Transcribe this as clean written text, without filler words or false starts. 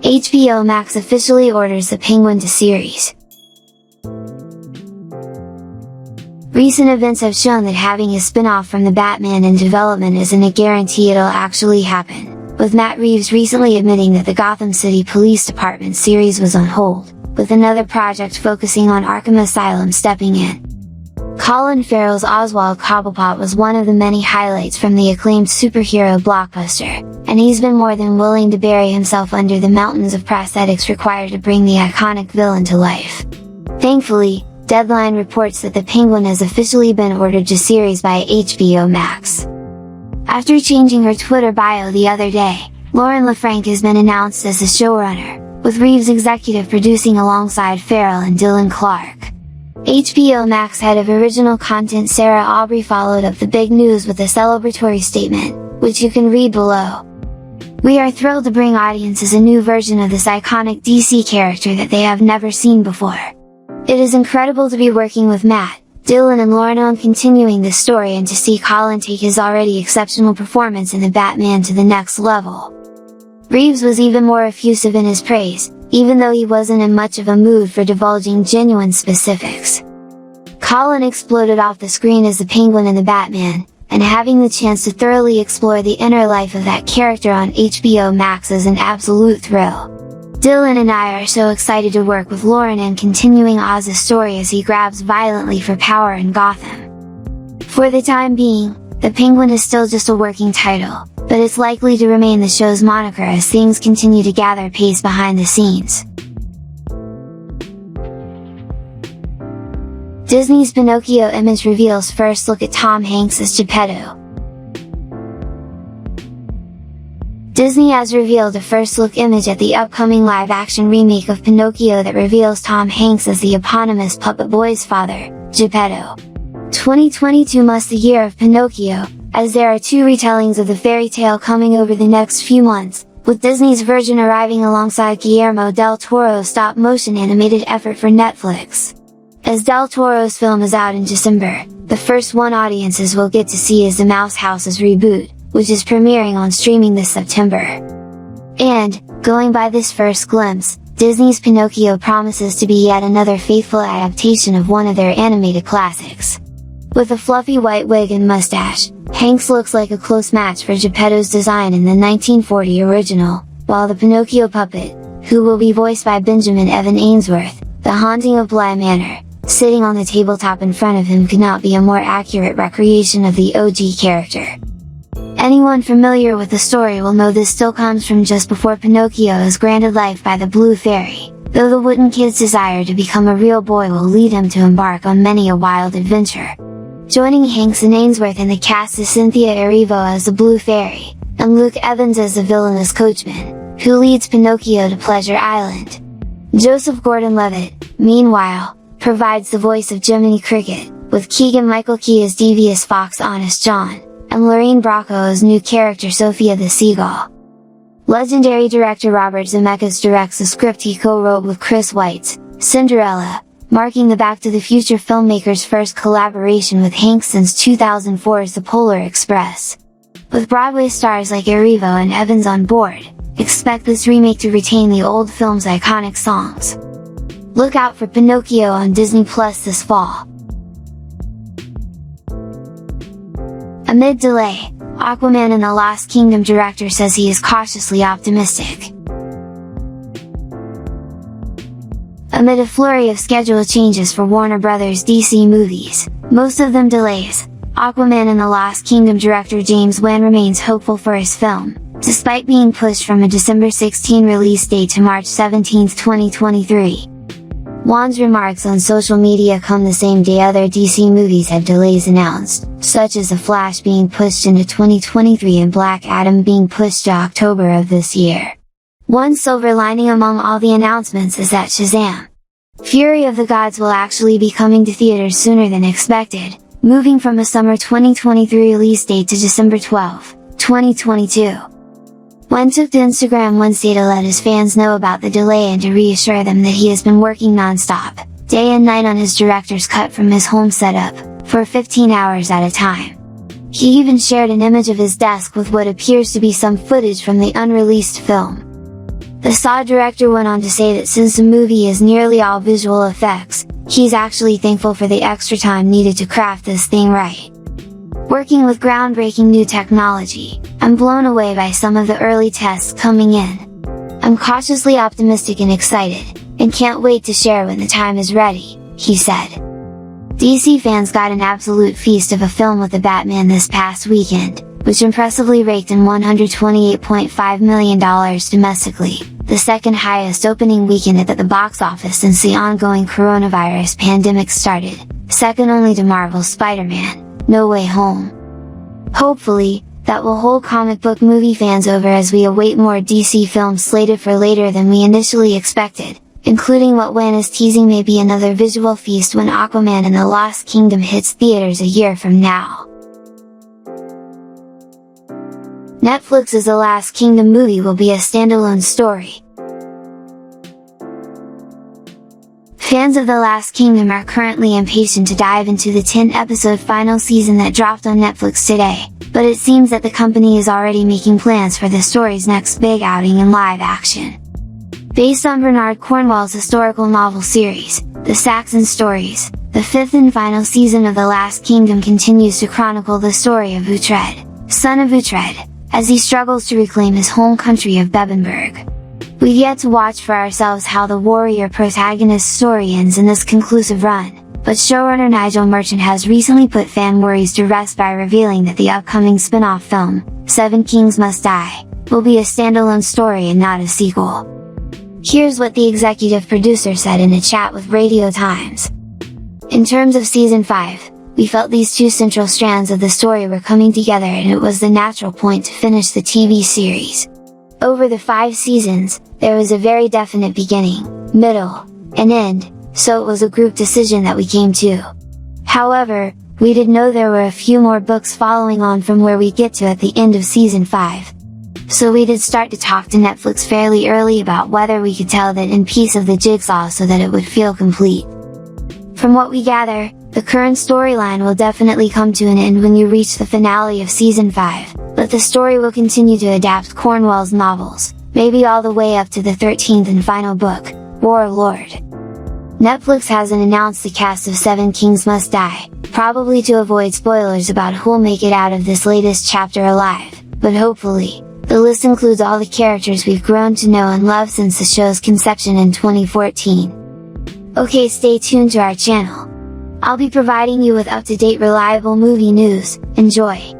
HBO Max officially orders the Penguin to series. Recent events have shown that having a spin-off from the Batman in development isn't a guarantee it'll actually happen, with Matt Reeves recently admitting that the Gotham City Police Department series was on hold, with another project focusing on Arkham Asylum stepping in. Colin Farrell's Oswald Cobblepot was one of the many highlights from the acclaimed superhero blockbuster, and he's been more than willing to bury himself under the mountains of prosthetics required to bring the iconic villain to life. Thankfully, Deadline reports that the Penguin has officially been ordered to series by HBO Max. After changing her Twitter bio the other day, Lauren LaFranc has been announced as the showrunner, with Reeves executive producing alongside Farrell and Dylan Clark. HBO Max head of original content Sarah Aubrey followed up the big news with a celebratory statement, which you can read below. "We are thrilled to bring audiences a new version of this iconic DC character that they have never seen before. It is incredible to be working with Matt, Dylan and Lauren on continuing this story and to see Colin take his already exceptional performance in the Batman to the next level." Reeves was even more effusive in his praise, even though he wasn't in much of a mood for divulging genuine specifics. Colin exploded off the screen as the Penguin in the Batman, and having the chance to thoroughly explore the inner life of that character on HBO Max is an absolute thrill. Dylan and I are so excited to work with Lauren and continuing Oz's story as he grabs violently for power in Gotham. For the time being, the Penguin is still just a working title, but it's likely to remain the show's moniker as things continue to gather pace behind the scenes. Disney's Pinocchio image reveals first look at Tom Hanks as Geppetto. Disney has revealed a first-look image at the upcoming live-action remake of Pinocchio that reveals Tom Hanks as the eponymous puppet boy's father, Geppetto. 2022 must the year of Pinocchio, as there are two retellings of the fairy tale coming over the next few months, with Disney's version arriving alongside Guillermo del Toro's stop-motion animated effort for Netflix. As del Toro's film is out in December, the first one audiences will get to see is the Mouse House's reboot, which is premiering on streaming this September. And, going by this first glimpse, Disney's Pinocchio promises to be yet another faithful adaptation of one of their animated classics. With a fluffy white wig and mustache, Hanks looks like a close match for Geppetto's design in the 1940 original, while the Pinocchio puppet, who will be voiced by Benjamin Evan Ainsworth, the haunting of Bly Manor, sitting on the tabletop in front of him could not be a more accurate recreation of the OG character. Anyone familiar with the story will know this still comes from just before Pinocchio is granted life by the Blue Fairy, though the wooden kid's desire to become a real boy will lead him to embark on many a wild adventure. Joining Hanks and Ainsworth in the cast is Cynthia Erivo as the Blue Fairy, and Luke Evans as the villainous coachman, who leads Pinocchio to Pleasure Island. Joseph Gordon-Levitt, meanwhile, provides the voice of Jiminy Cricket, with Keegan-Michael Key as devious fox Honest John, and Lorraine Bracco as new character Sophia the Seagull. Legendary director Robert Zemeckis directs the script he co-wrote with Chris Weitz, Cinderella, marking the Back to the Future filmmaker's first collaboration with Hanks since 2004's The Polar Express. With Broadway stars like Erivo and Evans on board, expect this remake to retain the old film's iconic songs. Look out for Pinocchio on Disney Plus this fall. Amid delay, Aquaman and the Lost Kingdom director says he is cautiously optimistic. Amid a flurry of schedule changes for Warner Bros. DC movies, most of them delays, Aquaman and the Lost Kingdom director James Wan remains hopeful for his film, despite being pushed from a December 16 release date to March 17, 2023. Wan's remarks on social media come the same day other DC movies have delays announced, such as The Flash being pushed into 2023 and Black Adam being pushed to October of this year. One silver lining among all the announcements is that Shazam! Fury of the Gods will actually be coming to theaters sooner than expected, moving from a summer 2023 release date to December 12, 2022. Wan took to Instagram Wednesday to let his fans know about the delay and to reassure them that he has been working non-stop, day and night on his director's cut from his home setup, for 15 hours at a time. He even shared an image of his desk with what appears to be some footage from the unreleased film. The Saw director went on to say that since the movie is nearly all visual effects, he's actually thankful for the extra time needed to craft this thing right. Working with groundbreaking new technology, I'm blown away by some of the early tests coming in. I'm cautiously optimistic and excited, and can't wait to share when the time is ready, he said. DC fans got an absolute feast of a film with the Batman this past weekend, which impressively raked in $128.5 million domestically, the second highest opening weekend at the box office since the ongoing coronavirus pandemic started, second only to Marvel's Spider-Man: No Way Home. Hopefully, that will hold comic book movie fans over as we await more DC films slated for later than we initially expected, including what Wan is teasing may be another visual feast when Aquaman and the Lost Kingdom hits theaters a year from now. Netflix's The Last Kingdom movie will be a standalone story. Fans of The Last Kingdom are currently impatient to dive into the 10-episode final season that dropped on Netflix today, but it seems that the company is already making plans for the story's next big outing in live action. Based on Bernard Cornwell's historical novel series, The Saxon Stories, the fifth and final season of The Last Kingdom continues to chronicle the story of Uhtred, son of Uhtred, as he struggles to reclaim his home country of Bebbanburg. We've yet to watch for ourselves how the warrior protagonist's story ends in this conclusive run, but showrunner Nigel Merchant has recently put fan worries to rest by revealing that the upcoming spin-off film, Seven Kings Must Die, will be a standalone story and not a sequel. Here's what the executive producer said in a chat with Radio Times. In terms of Season 5, we felt these two central strands of the story were coming together and it was the natural point to finish the TV series. Over the 5 seasons, there was a very definite beginning, middle, and end, so it was a group decision that we came to. However, we did know there were a few more books following on from where we get to at the end of Season 5. So we did start to talk to Netflix fairly early about whether we could tell that end piece of the jigsaw so that it would feel complete. From what we gather, the current storyline will definitely come to an end when you reach the finale of Season 5, but the story will continue to adapt Cornwell's novels, maybe all the way up to the 13th and final book, Warlord. Netflix hasn't announced the cast of Seven Kings Must Die, probably to avoid spoilers about who'll make it out of this latest chapter alive, but hopefully, the list includes all the characters we've grown to know and love since the show's conception in 2014. Okay, stay tuned to our channel. I'll be providing you with up-to-date reliable movie news. Enjoy!